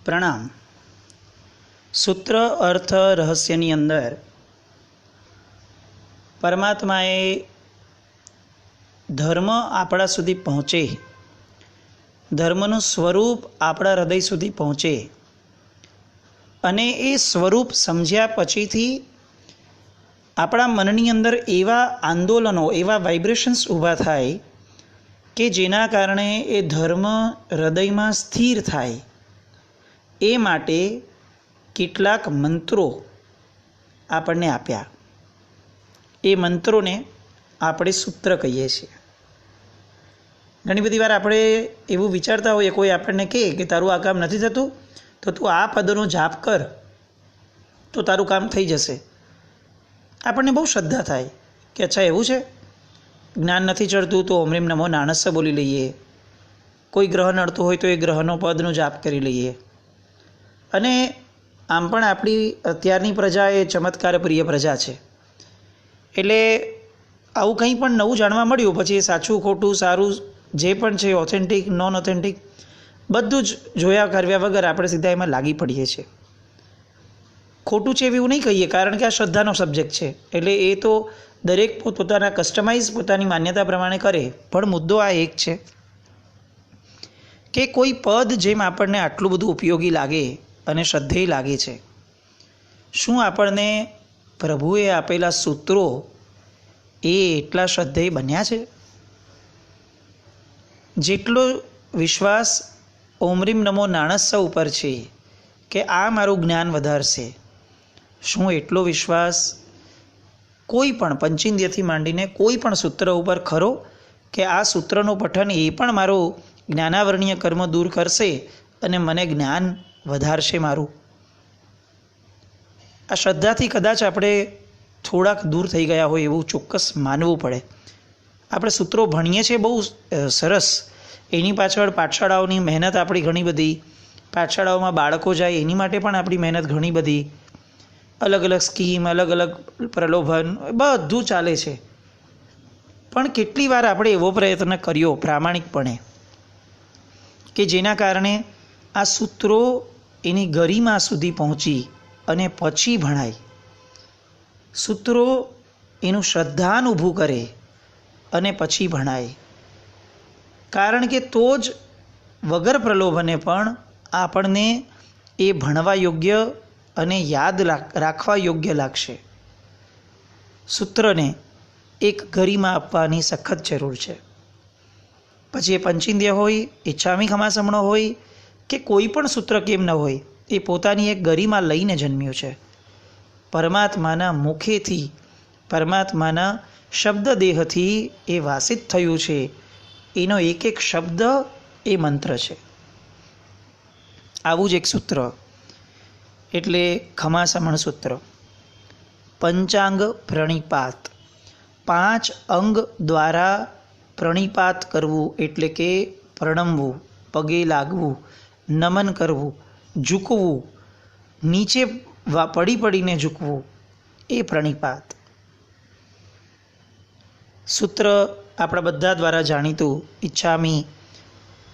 પ્રણામ. સૂત્ર અર્થ રહસ્યની અંદર પરમાત્માએ ધર્મ આપણા સુધી પહોંચે, ધર્મનું સ્વરૂપ આપણા હૃદય સુધી પહોંચે અને એ સ્વરૂપ સમજ્યા પછીથી આપણા મનની અંદર એવા આંદોલનો, એવા વાઇબ્રેશન્સ ઊભા થાય કે જેના કારણે એ ધર્મ હૃદયમાં સ્થિર થાય. એ માટે કેટલાક મંત્રો આપણને આપ્યા. એ મંત્રોને આપણે સૂત્ર કહીએ છીએ. ઘણી બધી વાર આપણે એવું વિચારતા હોઈએ, કોઈ આપણને કહે કે તારું આ કામ નથી થતું તો તું આ પદનો જાપ કર તો તારું કામ થઈ જશે. આપણને બહુ શ્રદ્ધા થાય કે અચ્છા એવું છે, જ્ઞાન નથી ચડતું તો ઓમ રીમ નમો નાણસ્ય બોલી લઈએ. કોઈ ગ્રહ નડતું હોય તો એ ગ્રહનો પદનો જાપ કરી લઈએ. અને આમ પણ આપણી અત્યારની પ્રજા એ ચમત્કાર પ્રિય પ્રજા છે. એટલે આવું કંઈ પણ નવું જાણવા મળ્યું પછી એ સાચું ખોટું સારું જે પણ છે, ઓથેન્ટિક નોન ઓથેન્ટિક, બધું જ જોયા કર્યા વગર આપણે સીધા એમાં લાગી પડીએ છીએ. ખોટું છે એવું નહીં કહીએ, કારણ કે આ શ્રદ્ધાનો સબ્જેક્ટ છે. એટલે એ તો દરેક પોતાના કસ્ટમાઇઝ પોતાની માન્યતા પ્રમાણે કરે. પણ મુદ્દો આ એક છે કે કોઈ પદ જેમ આપણને આટલું બધું ઉપયોગી લાગે અને શ્રદ્ધેય લાગે છે, શું આપણને પ્રભુએ આપેલા સૂત્રો એ એટલા શ્રદ્ધેય બન્યા છે? જેટલો વિશ્વાસ ઓમ રીમ નમો નાણસ્ય ઉપર છે કે આ મારું જ્ઞાન વધારશે, શું એટલો વિશ્વાસ કોઈ પણ પંચેન્દ્રિયથી માંડીને કોઈ પણ સૂત્ર ઉપર ખરો કે આ સૂત્રનું પઠન એ પણ મારું જ્ઞાનાવરણીય કર્મ દૂર કરશે અને મને જ્ઞાન વધારશે મારું? આ શ્રદ્ધાથી કદાચ આપણે થોડાક દૂર થઈ ગયા હોય એવું ચોક્કસ માનવું પડે. આપણે સૂત્રો ભણીએ છીએ બહુ સરસ, એની પાછળ પાઠશાળાઓની મહેનત આપણી ઘણી બધી, પાઠશાળાઓમાં બાળકો જાય એની માટે પણ આપણી મહેનત ઘણી બધી, અલગ અલગ સ્કીમ, અલગ અલગ પ્રલોભન, બધું ચાલે છે. પણ કેટલી વાર આપણે એવો પ્રયત્ન કર્યો પ્રામાણિકપણે કે જેના કારણે આ સૂત્રો એની ગરિમા સુધી પહોંચી અને પછી ભણાય. સૂત્રો એનું શ્રદ્ધાન ઊભું કરે અને પછી ભણાય. કારણ કે તો જ વગર પ્રલોભને પણ આપણને એ ભણવા યોગ્ય અને યાદ રાખવા યોગ્ય લાગશે. સૂત્રને એક ગરિમા આપવાની સખત જરૂર છે. પછી એ પંચેન્દ્રિય હોય, ઈચ્છામી ખમાસમણો હોય કે કોઈ પણ સૂત્ર કેમ ન હોય, એ પોતાની એક ગરિમા લઈને જન્મ્યું છે. પરમાત્માના મુખેથી, પરમાત્માના શબ્દ દેહથી એ વાસિત થયું છે. એનો એક એક શબ્દ એ મંત્ર છે. આવું જ એક સૂત્ર એટલે ખમાસમણ સૂત્ર. પંચાંગ પ્રણિપાત, 5 અંગ દ્વારા પ્રણિપાત કરવું એટલે કે પ્રણમવું, પગે લાગવું, નમન કરવું, ઝૂકવું, નીચે પડીને ઝૂકવું, એ પ્રણિપાત. સૂત્ર આપણા બધા દ્વારા જાણીતું ઈચ્છામી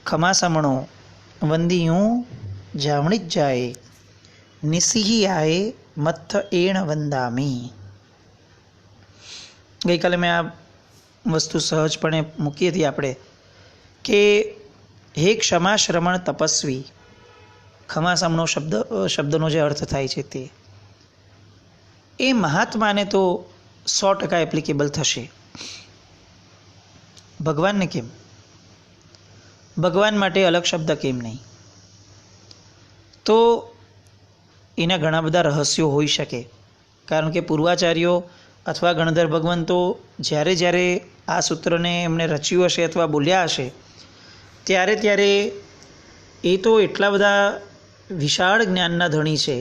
ખમાસમણો વંદિયું જાવણી જ જાય, નિસિહી આએ મથ્થ એણ વંદામી. ગઈકાલે મેં આ વસ્તુ સહજપણે મૂકી હતી આપણે કે હે ક્ષમા શ્રમણ તપસ્વી, ખમાસમણો શબ્દનો જે અર્થ થાય છે તે એ મહાત્માને તો 100% એપ્લિકેબલ થશે. ભગવાનને કેમ? ભગવાન માટે અલગ શબ્દ કેમ નહીં? તો એના ઘણા બધા રહસ્યો હોઈ શકે. કારણ કે પૂર્વાચાર્યો અથવા ગણધર ભગવંતો જ્યારે જ્યારે આ સૂત્રને એમણે રચ્યું હશે અથવા બોલ્યા હશે ત્યારે એ તો એટલા બધા વિશાળ જ્ઞાનના ધણી છે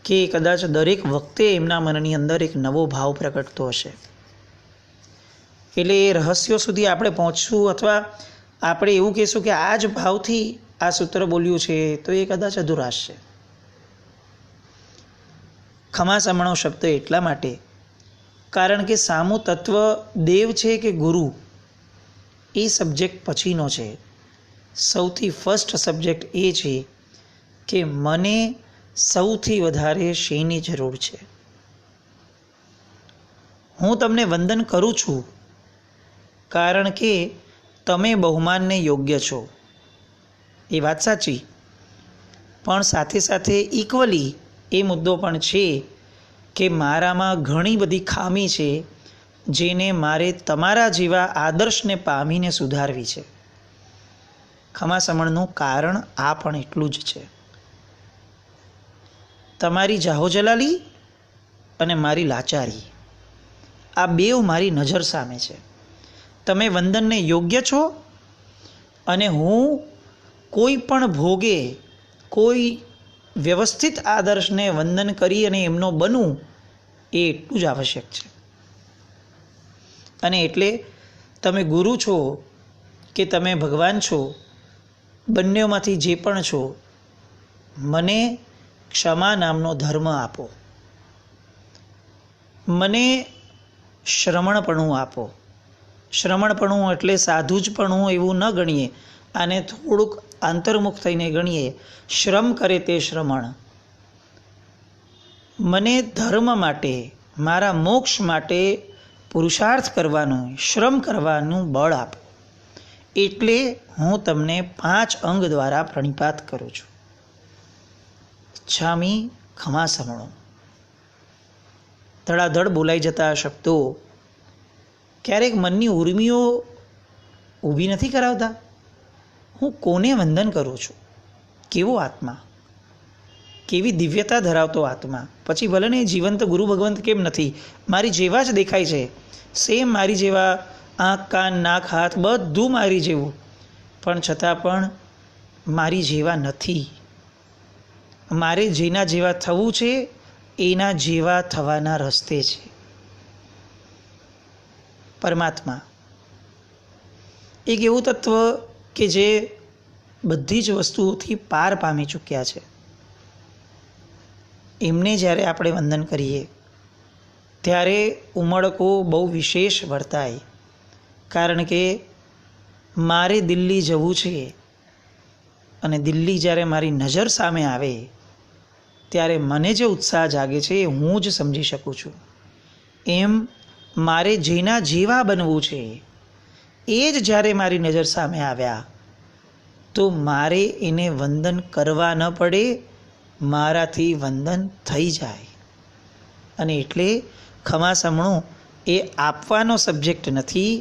કે કદાચ દરેક વખતે એમના મનની અંદર એક નવો ભાવ પ્રગટતો હશે. એટલે એ રહસ્યો સુધી આપણે પહોંચશું અથવા આપણે એવું કહીશું કે આ જ ભાવથી આ સૂત્ર બોલ્યું છે તો એ કદાચ અધુરાશ છે. ખમાસમણો શબ્દ એટલા માટે કારણ કે સામું તત્વ દેવ છે કે ગુરુ એ સબ્જેક્ટ પછીનો છે. સૌથી ફર્સ્ટ સબ્જેક્ટ એ છે કે મને સૌથી વધારે શેની જરૂર છે. હું તમને વંદન કરું છું કારણ કે તમે બહુમાનને યોગ્ય છો. એ વાત સાચી, પણ સાથે સાથે ઇક્વલી એ મુદ્દો પણ છે કે મારામાં ઘણી બધી ખામી છે જેને મારે તમારા જેવા આદર્શને પામીને સુધારવી છે. ખમાસમણનું કારણ આ પણ એટલું જ છે. તમારી જાહોજલાલી અને મારી લાચારી આ બેવ મારી નજર સામે છે. તમે વંદનને યોગ્ય છો અને હું કોઈ પણ ભોગે કોઈ વ્યવસ્થિત આદર્શને વંદન કરી અને એમનો બનવું એ એટલું જ આવશ્યક છે. અને એટલે તમે ગુરુ છો કે તમે ભગવાન છો, બંનેમાંથી જે પણ છો, મને ક્ષમા નામનો ધર્મ આપો, મને શ્રમણપણું આપો. શ્રમણપણું એટલે સાધુ જપણું એવું ન ગણીએ, આને થોડુંક આંતરમુખ થઈને ગણીએ. શ્રમ કરે તે શ્રમણ. મને ધર્મ માટે, મારા મોક્ષ માટે પુરુષાર્થ કરવાનું, શ્રમ કરવાનું બળ આપો. એટલે હું તમને 5 અંગ દ્વારા પ્રણિપાત કરું છું. ઈચ્છામી ખમાસમણો. ધડાધડ બોલાઈ જતા શબ્દો ક્યારેક મનની ઉર્મિઓ ઊભી નથી કરાવતા. હું કોને વંદન કરું છું? કેવો આત્મા, કેવી દિવ્યતા ધરાવતો આત્મા. પછી ભલે ને જીવંત ગુરુ ભગવંત કેમ નથી, મારી જેવા જ દેખાય છે, સેમ મારી જેવા, આંખ કાન નાક હાથ બધું મારી જેવું, પણ છતાં પણ મારી જેવા નથી. મારે જેના જેવા થવું છે એના જેવા થવાના રસ્તે છે. પરમાત્મા એક એવું તત્વ કે જે બધી જ વસ્તુઓથી પાર પામી ચૂક્યા છે. એમને જ્યારે આપણે વંદન કરીએ ત્યારે ઉમળકો બહુ વિશેષ વર્તાય. કારણ કે મારે દિલ્હી જવું છે અને દિલ્હી જ્યારે મારી નજર સામે આવે ત્યારે મને જે ઉત્સાહ જાગે છે એ હું જ સમજી શકું છું. એમ મારે જેના જેવા બનવું છે એ જ જ્યારે મારી નજર સામે આવ્યા તો મારે એને વંદન કરવા ન પડે, મારાથી વંદન થઈ જાય. અને એટલે ખમાસમણું એ આપવાનો સબ્જેક્ટ નથી,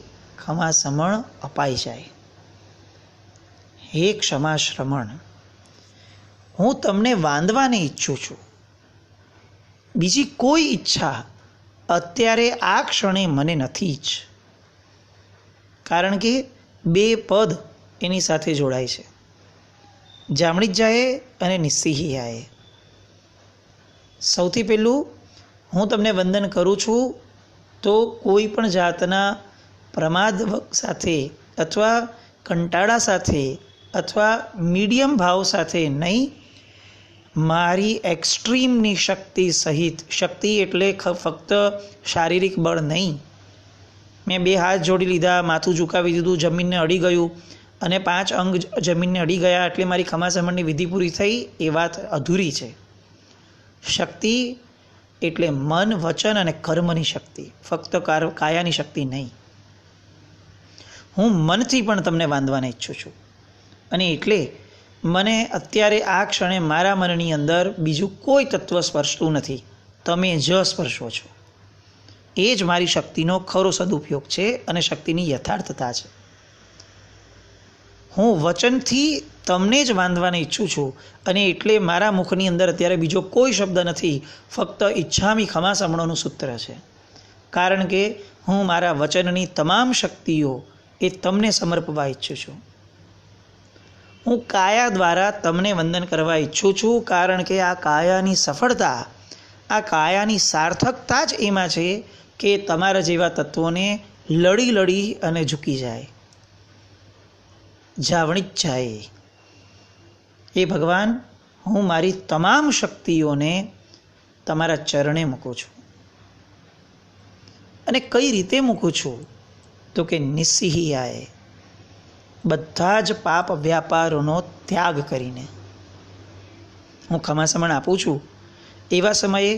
ખમાસમણ અપાઈ જાય. હે ક્ષમા શ્રમણ, હું તમને વાંદવાને ઈચ્છું છું. બીજી કોઈ ઈચ્છા અત્યારે આ ક્ષણે મને નથી જ. કારણ કે 2 પદ એની સાથે જોડાય છે, જામણી જાય અને નિસ્સિહિયાએ. સૌથી પહેલું હું તમને વંદન કરું છું તો કોઈ પણ જાતના પ્રમાદ સાથે અથવા કંટાળા સાથે અથવા મીડિયમ ભાવ સાથે નહીં, મારી એક્સ્ટ્રીમની શક્તિ સહિત. શક્તિ એટલે ફક્ત શારીરિક બળ નહીં. મેં 2 હાથ જોડી લીધા, માથું ઝુકાવી દીધું, જમીનને અડી ગયું અને 5 અંગ જમીનને અડી ગયા એટલે મારી ખમાસમણની વિધિ પૂરી થઈ, એ વાત અધૂરી છે. શક્તિ એટલે મન, વચન અને કર્મની શક્તિ, ફક્ત કાયાની શક્તિ નહીં. હું મનથી પણ તમને વાંધવાને ઈચ્છું છું. અને એટલે મને અત્યારે આ ક્ષણે મારા મનની અંદર બીજું કોઈ તત્વ સ્પર્શતું નથી, તમે જ સ્પર્શો છો. એ જ મારી શક્તિનો ખરો સદુપયોગ છે અને શક્તિની યથાર્થતા છે. હું વચનથી તમને જ વાંધવાને ઈચ્છું છું અને એટલે મારા મુખની અંદર અત્યારે બીજો કોઈ શબ્દ નથી, ફક્ત ઈચ્છામી ખમાસમણોનું સૂત્ર છે. કારણ કે હું મારા વચનની તમામ શક્તિઓ એ તમને સમર્પવા ઈચ્છું છું. હું કાયા દ્વારા તમને વંદન કરવા ઈચ્છું છું, કારણ કે આ કાયાની સફળતા, આ કાયાની સાર્થકતા જ એમાં છે કે તમારા જેવા તત્વોને લડી લડી અને ઝૂકી જાય, જાવણી જ જાય. એ ભગવાન, હું મારી તમામ શક્તિઓને તમારા ચરણે મૂકું છું. અને કઈ રીતે મૂકું છું તો કે નિસ્સિહિયાએ, બધા જ પાપ વ્યાપારોનો ત્યાગ કરીને. હું ખમાસમણ આપું છું, એવા સમયે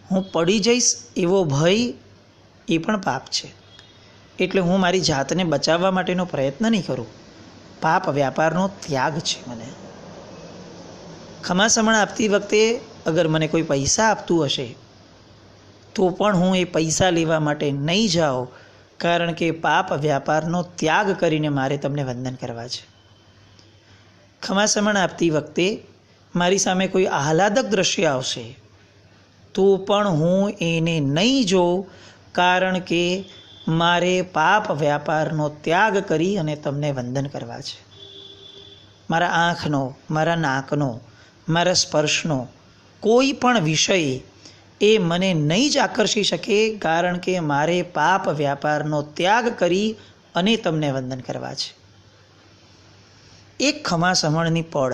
હું પડી જઈશ એવો ભય એ પણ પાપ છે. એટલે હું મારી જાતને બચાવવા માટેનો પ્રયત્ન નહીં કરું. પાપ વ્યાપારનો ત્યાગ છે. મને ખમાસમણ આપતી વખતે અગર મને કોઈ પૈસા આપતું હશે તો પણ હું એ પૈસા લેવા માટે નહીં જાઉં, કારણ કે પાપ વ્યાપારનો ત્યાગ કરીને મારે તમને વંદન કરવા છે. ખમાસમણ આપતી વખતે મારી સામે કોઈ આહલાદક દ્રશ્ય આવશે તો પણ હું એને નહીં જોઉં, કારણ કે મારે પાપ વ્યાપારનો ત્યાગ કરી અને તમને વંદન કરવા છે. મારા આંખનો, મારા નાકનો, મારા સ્પર્શનો કોઈ પણ વિષય એ મને નહીં જ આકર્ષી શકે, કારણ કે મારે પાપ વ્યાપારનો ત્યાગ કરી અને તમને વંદન કરવા છે. એક ખમાસમણની પળ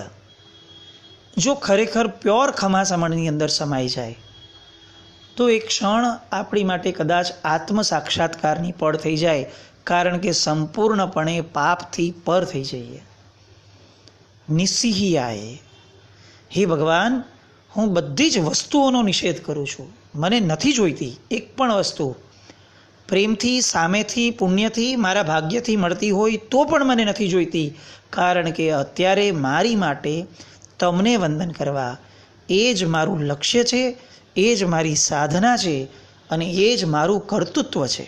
જો ખરેખર પ્યોર ખમાસમણની અંદર સમાઈ જાય તો એક ક્ષણ આપણી માટે કદાચ આત્મ સાક્ષાત્કારની પળ થઈ જાય, કારણ કે સંપૂર્ણપણે પાપથી પર થઈ જઈએ. નિસ્સિહિયાએ, હે ભગવાન, હું બધી જ વસ્તુઓનો નિષેધ કરું છું. મને નથી જોઈતી એક પણ વસ્તુ. પ્રેમથી, સામેથી, પુણ્યથી, મારા ભાગ્યથી મળતી હોય તો પણ મને નથી જોઈતી, કારણ કે અત્યારે મારી માટે તમને વંદન કરવા એ જ મારું લક્ષ્ય છે, એ જ મારી સાધના છે અને એ જ મારું કર્તૃત્વ છે.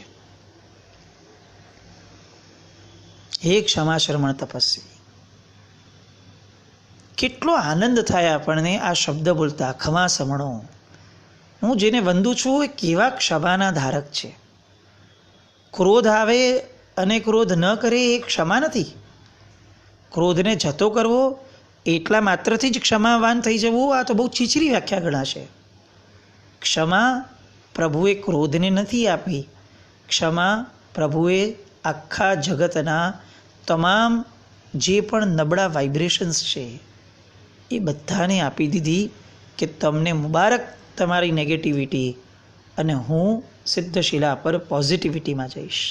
હે ક્ષમાશરમણ તપસ્વી, કેટલો આનંદ થાય આપણને આ શબ્દ બોલતા. ખમાસમણો, હું જેને વંદું છું એ કેવા ક્ષમાના ધારક છે. ક્રોધ આવે અને ક્રોધ ન કરે એ ક્ષમા નથી. ક્રોધને જતો કરવો એટલા માત્રથી જ ક્ષમાવાન થઈ જવું, આ તો બહુ ચીચરી વ્યાખ્યા ગણાશે. ક્ષમા પ્રભુએ ક્રોધને નથી આપી. ક્ષમા પ્રભુએ આખા જગતના તમામ જે પણ નબળા વાઇબ્રેશન્સ છે એ બધાને આપી દીધી કે તમને મુબારક તમારી નેગેટિવિટી, અને હું સિદ્ધશિલા પર પોઝિટિવિટીમાં જઈશ.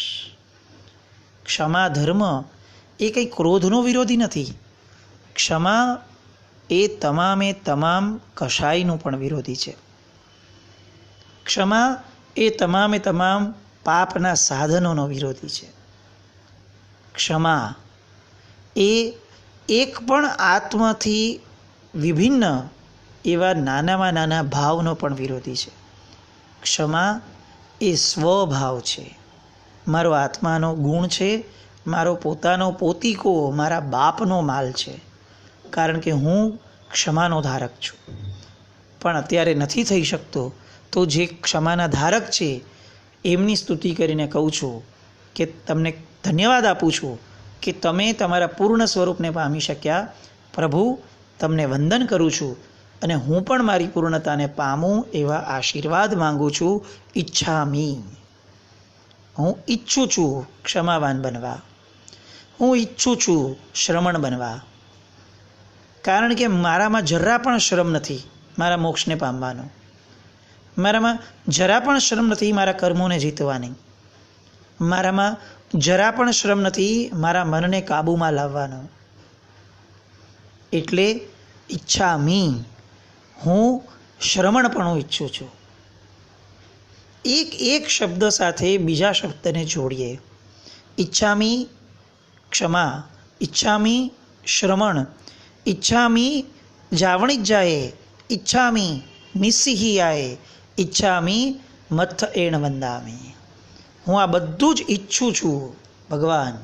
ક્ષમા ધર્મ એ કંઈ ક્રોધનો વિરોધી નથી. ક્ષમા એ તમામે તમામ કષાયનું પણ વિરોધી છે. ક્ષમા એ તમામે તમામ પાપના સાધનોનો વિરોધી છે. ક્ષમા એ એક પણ આત્માથી વિભિન્ન એવા નાનામાં નાના ભાવનો પણ વિરોધી છે. ક્ષમા એ સ્વભાવ છે. મારો આત્માનો ગુણ છે, મારો પોતાનો પોતીકો મારા બાપનો માલ છે, કારણ કે હું ક્ષમાનો ધારક છું. પણ અત્યારે નથી થઈ શકતો, તો જે ક્ષમાના ધારક છે એમની સ્તુતિ કરીને કહું છું કે તમને ધન્યવાદ આપું છું કે તમે તમારા પૂર્ણ સ્વરૂપને પામી શક્યા. પ્રભુ, તમને વંદન કરું છું અને હું પણ મારી પૂર્ણતાને પામું એવા આશીર્વાદ માંગુ છું. ઈચ્છામી, હું ઈચ્છું છું ક્ષમાવાન બનવા. હું ઈચ્છું છું શ્રમણ બનવા, કારણ કે મારામાં જરા પણ શ્રમ નથી મારા મોક્ષને પામવાનો. મારામાં જરા પણ શ્રમ નથી મારા કર્મોને જીતવાની. મારામાં જરા પણ શ્રમ નથી મારા મનને કાબૂમાં લાવવાનો. એટલે ઈચ્છામી, હું શ્રમણપણું ઈચ્છું છું. એક શબ્દ સાથે બીજા શબ્દને જોડીએ. ઈચ્છામી ક્ષમા, ઈચ્છામી શ્રમણ, ઈચ્છામી જાવણિજ્જાએ, ઈચ્છામી નિસ્સિહિયાએ, ઈચ્છામી મત્થ એણ વંદામી. હું આ બધું જ ઈચ્છું છું. ભગવાન,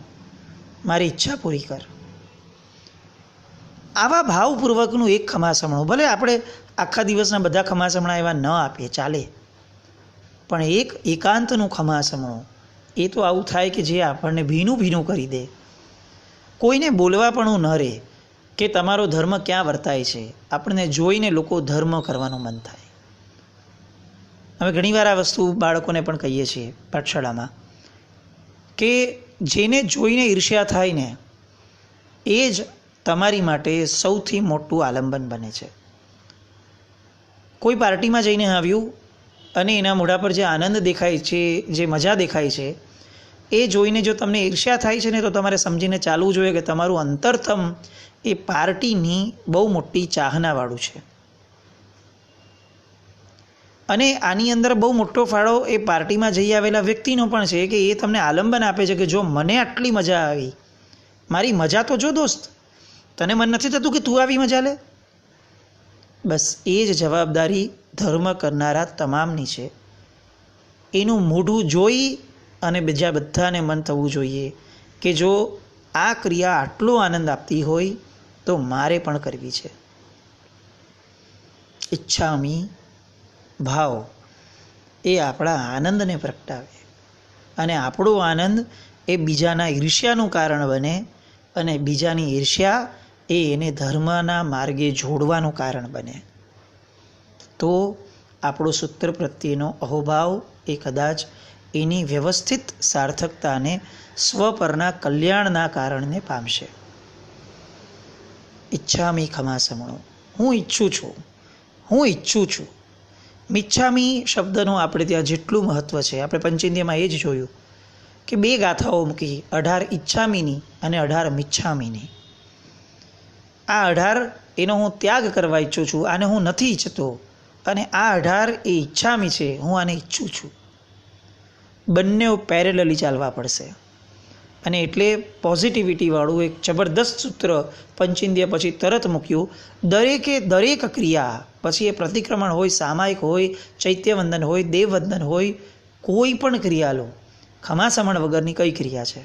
મારી ઈચ્છા પૂરી કર. આવા ભાવપૂર્વકનું એક ખમાસમણું, ભલે આપણે આખા દિવસના બધા ખમાસમણા એવા ન આપીએ ચાલે, પણ એક એકાંતનું ખમાસમણું એ તો આવું થાય કે જે આપણને ભીનું ભીનું કરી દે. કોઈને બોલવા પણ ન રહે કે તમારો ધર્મ ક્યાં વર્તાય છે. આપણને જોઈને લોકો ધર્મ કરવાનું મન થાય. અમે ઘણીવાર આ વસ્તુ બાળકોને પણ કહીએ છીએ પાઠશાળામાં કે જેને જોઈને ઈર્ષ્યા થાય ને એ જ તમારી માટે સૌથી મોટું આલંબન બને છે. કોઈ પાર્ટીમાં જઈને આવ્યું અને એના મોઢા પર જે આનંદ દેખાય છે, જે મજા દેખાય છે, એ જોઈને જો તમને ઈર્ષ્યા થાય છે ને તો તમારે સમજીને ચાલવું જોઈએ કે તમારું અંતરતમ એ પાર્ટીની બહુ મોટી ચાહનાવાળું છે. અને આની અંદર બહુ મોટો ફાળો એ પાર્ટીમાં જઈ આવેલા વ્યક્તિનો પણ છે કે એ તમને આલંબન આપે છે કે જો મને આટલી મજા આવી, મારી મજા તો જો દોસ્ત, તને મન નથી થતું કે તું આવી મજા લે? બસ એ જ જવાબદારી ધર્મ કરનારા તમામની છે. એનું મોઢું જોઈ અને બીજા બધાને મન થવું જોઈએ કે જો આ ક્રિયા આટલો આનંદ આપતી હોય તો મારે પણ કરવી છે. ઈચ્છામી ભાવ એ આપણા આનંદને પ્રગટાવે અને આપણો આનંદ એ બીજાના ઈર્ષ્યાનું કારણ બને અને બીજાની ઈર્ષ્યા એ એને ધર્મના માર્ગે જોડવાનું કારણ બને. તો આપણો સૂત્ર પ્રત્યેનો અહોભાવ એ કદાચ એની વ્યવસ્થિત સાર્થકતાને સ્વપરના કલ્યાણના કારણને પામશે. ઈચ્છામી ખમાસમણો, હું ઈચ્છું છું, હું ઈચ્છું છું. મિચ્છામી શબ્દનું આપણે ત્યાં જેટલું મહત્ત્વ છે, આપણે પંચેન્દ્રિયમાં એ જ જોયું કે 2 ગાથાઓ મૂકી, 18 ઈચ્છામીની અને 18 મિચ્છામીની. આ 18 એનો હું ત્યાગ કરવા ઈચ્છું છું, આને હું નથી ઈચ્છતો, અને આ 18 એ ઈચ્છામી છે, હું આને ઈચ્છું છું. બંને પેરેલલી ચાલવા પડશે. અને એટલે પોઝિટિવિટીવાળું એક જબરદસ્ત સૂત્ર પંચેન્દ્રિય પછી તરત મૂક્યું. દરેકે દરેક ક્રિયા, પછી એ પ્રતિક્રમણ હોય, સામાયિક હોય, ચૈત્યવંદન હોય, દેવવંદન હોય, કોઈ પણ ક્રિયા લો, ખમાસમણ વગરની કઈ ક્રિયા છે?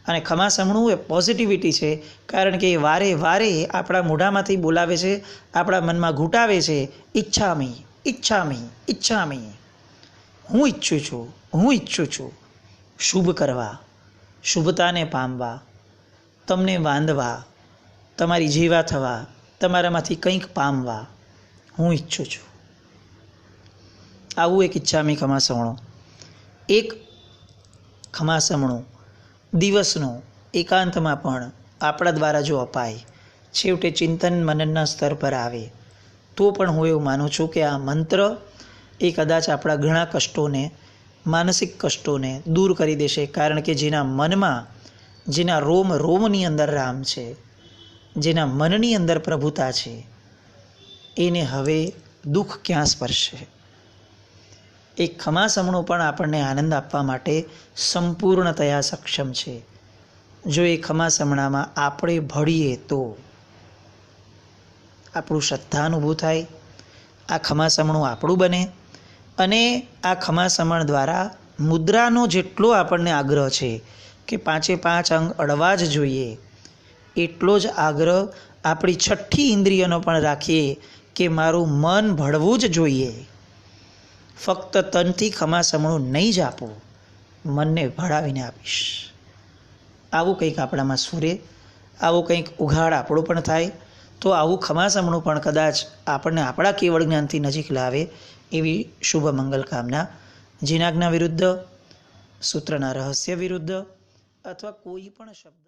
અને ખમાસમણું એ પોઝિટિવિટી છે, કારણ કે એ વારે વારે આપણા મોઢામાંથી બોલાવે છે, આપણા મનમાં ઘૂંટાવે છે, ઈચ્છામી, ઈચ્છામી, ઈચ્છામી. હું ઈચ્છું છું, હું ઈચ્છું છું શુભ કરવા, શુભતાને પામવા, તમને બાંધવા, તમારી જેવા થવા, તમારામાંથી કંઈક પામવા હું ઈચ્છું છું. આવું એક ઈચ્છામી ખમાસમણું. એક ખમાસમણું દિવસનો એકાંતમાં પણ આપણા દ્વારા જો અપાય, છેવટે ચિંતન મનનના સ્તર પર આવે, તો પણ હું એવું માનું છું કે આ મંત્ર એ કદાચ આપણા ઘણા કષ્ટોને, માનસિક કષ્ટોને દૂર કરી દેશે. કારણ કે જેના મનમાં, જેના રોમ રોમની અંદર રામ છે, જેના મનની અંદર પ્રભુતા છે, એને હવે દુઃખ ક્યાં સ્પર્શે? એક ખમાસમણું પણ આપણને આનંદ આપવા માટે સંપૂર્ણતયા સક્ષમ છે. જો એ ખમાસમણામાં આપણે ભળીએ તો આપણું શ્રદ્ધા ઊભું થાય, આ ખમાસમણું આપણું બને. અને આ ખમાસમણ દ્વારા મુદ્રાનો જેટલો આપણને આગ્રહ છે કે 5 અંગ અડવા જ જોઈએ, એટલો જ આગ્રહ આપણી 6ઠ્ઠી ઇન્દ્રિયનો પણ રાખીએ કે મારું મન ભળવું જ જોઈએ. ફક્ત તનથી ખમાસમણું નહીં જ આપું, મનને ભળાવીને આપીશ. આવું કંઈક આપણામાં સ્ફુરે, આવું કંઈક ઉઘાડ આપણું પણ થાય. તો આવું ખમાસમણું પણ કદાચ આપણને આપણા કેવળ જ્ઞાનથી નજીક લાવે એવી શુભ મંગલ કામના. જીનાજ્ઞા વિરુદ્ધ, સૂત્રના રહસ્ય વિરુદ્ધ અથવા કોઈ પણ શબ્દ